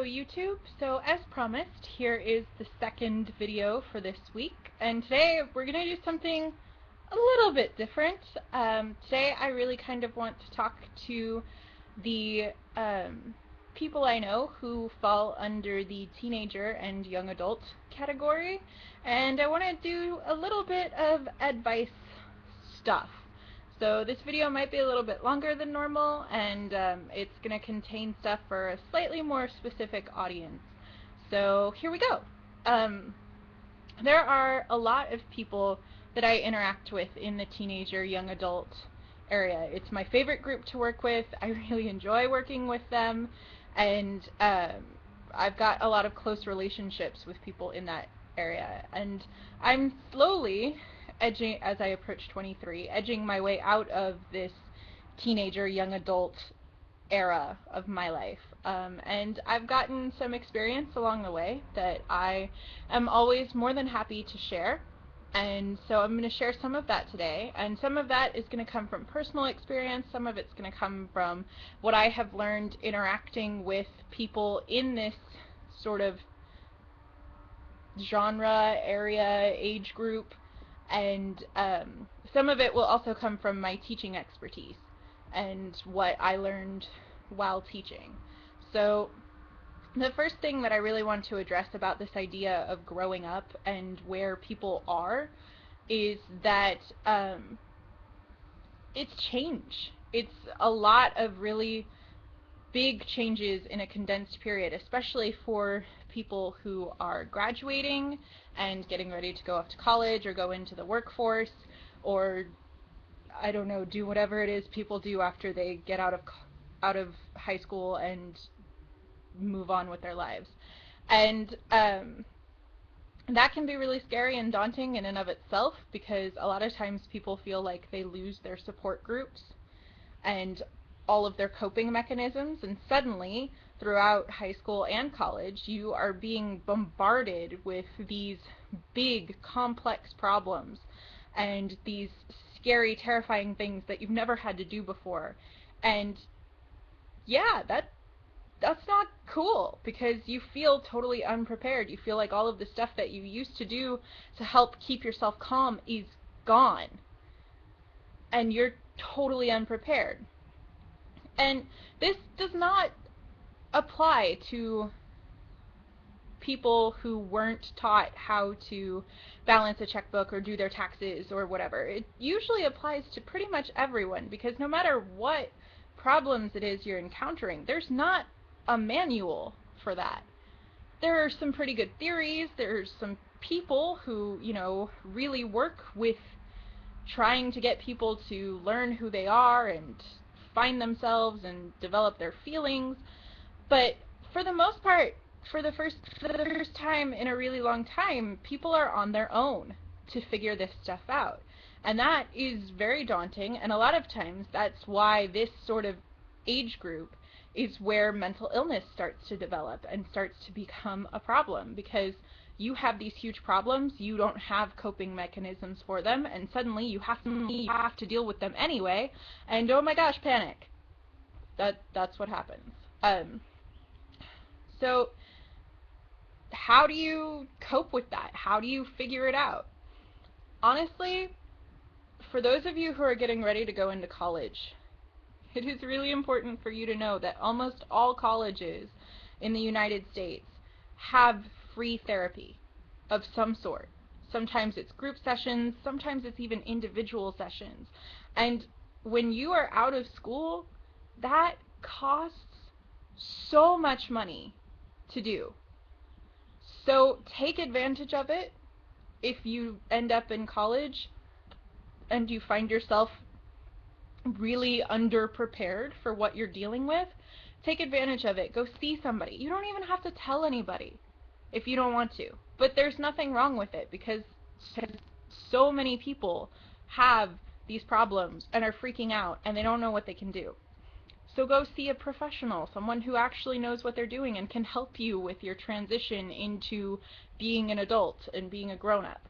Hello YouTube. So as promised, here is the second video for this week, and today we're going to do something a little bit different. Today I really kind of want to talk to the people I know who fall under the teenager and young adult category, and I want to do a little bit of advice stuff. So this video might be a little bit longer than normal, and it's going to contain stuff for a slightly more specific audience. So here we go. There are a lot of people that I interact with in the teenager, young adult area. It's my favorite group to work with. I really enjoy working with them, and I've got a lot of close relationships with people in that area. And I'm slowly edging, as I approach 23, edging my way out of this teenager, young adult era of my life. And I've gotten some experience along the way that I am always more than happy to share. And so I'm going to share some of that today, and some of that is going to come from personal experience, some of it's going to come from what I have learned interacting with people in this sort of genre, area, age group, and some of it will also come from my teaching expertise and what I learned while teaching. So the first thing that I really want to address about this idea of growing up and where people are is that it's change. It's a lot of really big changes in a condensed period, especially for people who are graduating and getting ready to go off to college or go into the workforce, or I don't know, do whatever it is people do after they get out of high school and move on with their lives. And that can be really scary and daunting in and of itself, because a lot of times people feel like they lose their support groups and all of their coping mechanisms, and suddenly throughout high school and college you are being bombarded with these big complex problems and these scary, terrifying things that you've never had to do before. And yeah, that's not cool, because you feel totally unprepared. You feel like all of the stuff that you used to do to help keep yourself calm is gone, and you're totally unprepared. And this does not apply to people who weren't taught how to balance a checkbook or do their taxes or whatever. It usually applies to pretty much everyone, because no matter what problems it is you're encountering, there's not a manual for that. There are some pretty good theories. There's some people who, you know, really work with trying to get people to learn who they are and find themselves and develop their feelings. But for the most part, for the first time in a really long time, people are on their own to figure this stuff out. And that is very daunting, and a lot of times that's why this sort of age group is where mental illness starts to develop and starts to become a problem, because you have these huge problems, you don't have coping mechanisms for them, and suddenly you have to deal with them anyway, and oh my gosh, panic. That's what happens. So how do you cope with that? How do you figure it out? Honestly, for those of you who are getting ready to go into college, it is really important for you to know that almost all colleges in the United States have free therapy of some sort. Sometimes it's group sessions, sometimes it's even individual sessions. And when you are out of school, that costs so much money to do. So take advantage of it. If you end up in college and you find yourself really underprepared for what you're dealing with, take advantage of it. Go see somebody. You don't even have to tell anybody if you don't want to. But there's nothing wrong with it, because so many people have these problems and are freaking out and they don't know what they can do. So go see a professional, someone who actually knows what they're doing and can help you with your transition into being an adult and being a grown-up.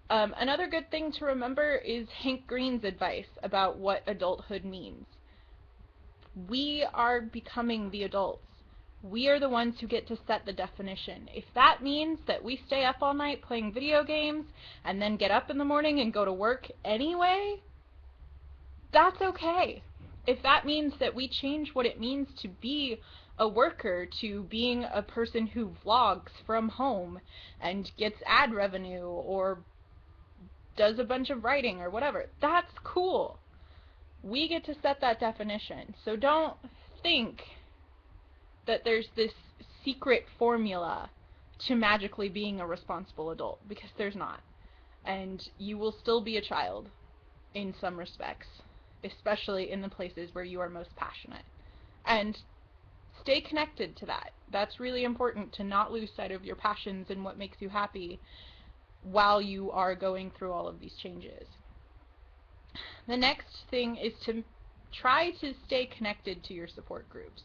Another good thing to remember is Hank Green's advice about what adulthood means. We are becoming the adults. We are the ones who get to set the definition. If that means that we stay up all night playing video games and then get up in the morning and go to work anyway, that's okay. If that means that we change what it means to be a worker to being a person who vlogs from home and gets ad revenue or does a bunch of writing or whatever, that's cool. We get to set that definition. So don't think that there's this secret formula to magically being a responsible adult, because there's not. And you will still be a child in some respects, especially in the places where you are most passionate. And stay connected to that. That's really important, to not lose sight of your passions and what makes you happy while you are going through all of these changes. The next thing is to try to stay connected to your support groups.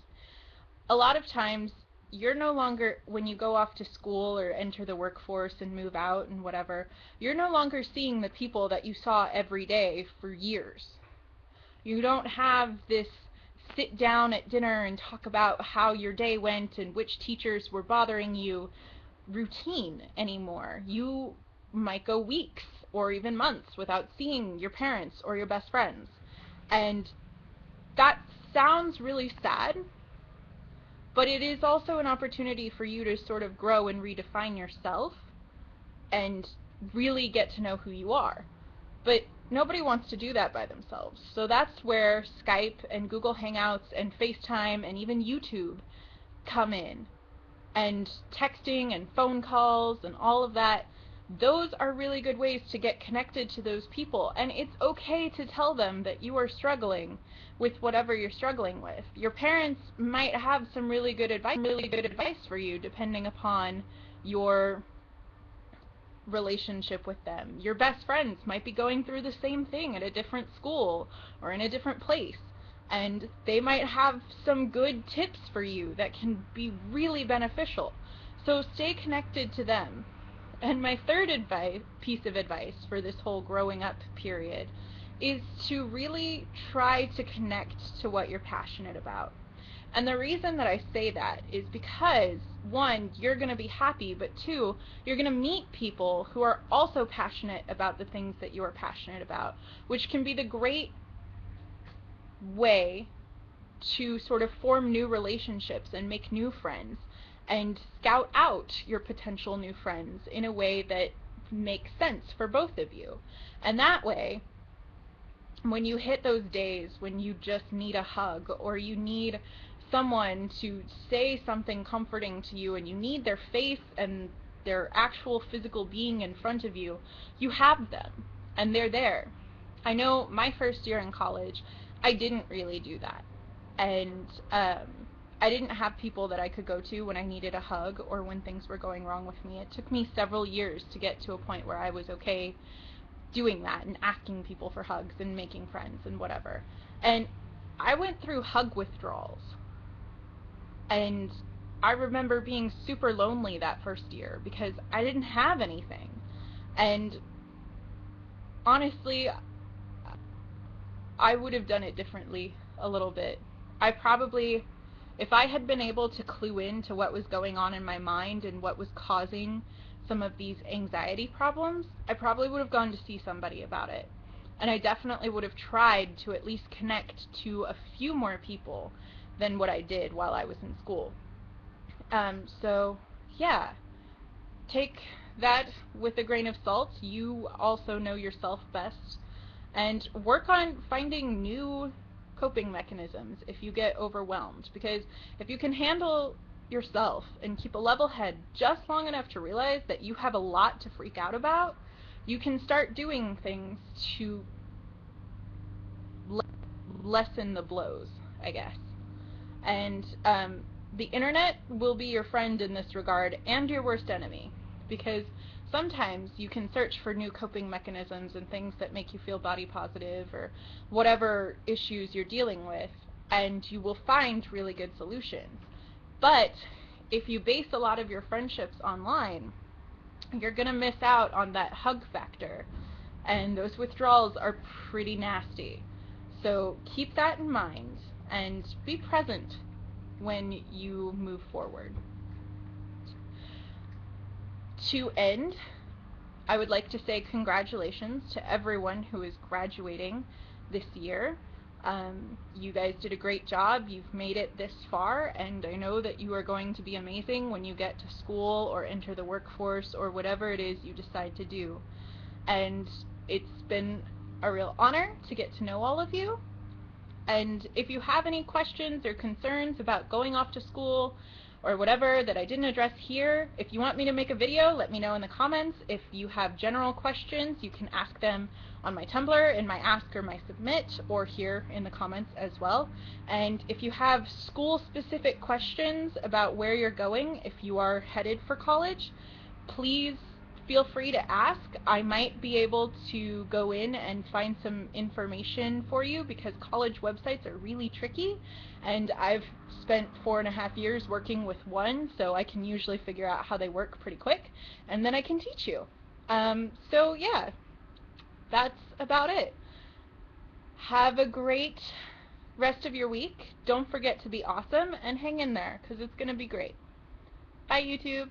A lot of times, you're no longer, when you go off to school or enter the workforce and move out and whatever, you're no longer seeing the people that you saw every day for years. You don't have this sit down at dinner and talk about how your day went and which teachers were bothering you routine anymore. You might go weeks or even months without seeing your parents or your best friends. And that sounds really sad, but it is also an opportunity for you to sort of grow and redefine yourself and really get to know who you are. But nobody wants to do that by themselves. So that's where Skype and Google Hangouts and FaceTime and even YouTube come in. And texting and phone calls and all of that, those are really good ways to get connected to those people. And it's okay to tell them that you are struggling with whatever you're struggling with. Your parents might have some really good advice for you depending upon your relationship with them. Your best friends might be going through the same thing at a different school or in a different place, and they might have some good tips for you that can be really beneficial. So stay connected to them. And my third piece of advice for this whole growing up period is to really try to connect to what you're passionate about. And the reason that I say that is because, one, you're going to be happy, but two, you're going to meet people who are also passionate about the things that you are passionate about, which can be the great way to sort of form new relationships and make new friends and scout out your potential new friends in a way that makes sense for both of you. And that way, when you hit those days when you just need a hug or you need someone to say something comforting to you and you need their face and their actual physical being in front of you, you have them and they're there. I know my first year in college, I didn't really do that. And I didn't have people that I could go to when I needed a hug or when things were going wrong with me. It took me several years to get to a point where I was okay doing that and asking people for hugs and making friends and whatever. And I went through hug withdrawals. And I remember being super lonely that first year because I didn't have anything. And honestly, I would have done it differently a little bit. I probably, if I had been able to clue in to what was going on in my mind and what was causing some of these anxiety problems, I probably would have gone to see somebody about it. And I definitely would have tried to at least connect to a few more people than what I did while I was in school. So, yeah, take that with a grain of salt. You also know yourself best. And work on finding new coping mechanisms if you get overwhelmed. Because if you can handle yourself and keep a level head just long enough to realize that you have a lot to freak out about, you can start doing things to lessen the blows, I guess. And the internet will be your friend in this regard and your worst enemy, because sometimes you can search for new coping mechanisms and things that make you feel body positive or whatever issues you're dealing with, and you will find really good solutions. But if you base a lot of your friendships online, you're going to miss out on that hug factor, and those withdrawals are pretty nasty. So keep that in mind and be present when you move forward. To end, I would like to say congratulations to everyone who is graduating this year. You guys did a great job. You've made it this far, and I know that you are going to be amazing when you get to school or enter the workforce or whatever it is you decide to do. And it's been a real honor to get to know all of you. And if you have any questions or concerns about going off to school or whatever that I didn't address here, if you want me to make a video, let me know in the comments. If you have general questions, you can ask them on my Tumblr in my Ask or my Submit, or here in the comments as well. And if you have school-specific questions about where you're going, if you are headed for college, please feel free to ask. I might be able to go in and find some information for you, because college websites are really tricky, and I've spent 4.5 years working with one, so I can usually figure out how they work pretty quick, and then I can teach you. So yeah, that's about it. Have a great rest of your week. Don't forget to be awesome, and hang in there, because it's going to be great. Bye, YouTube.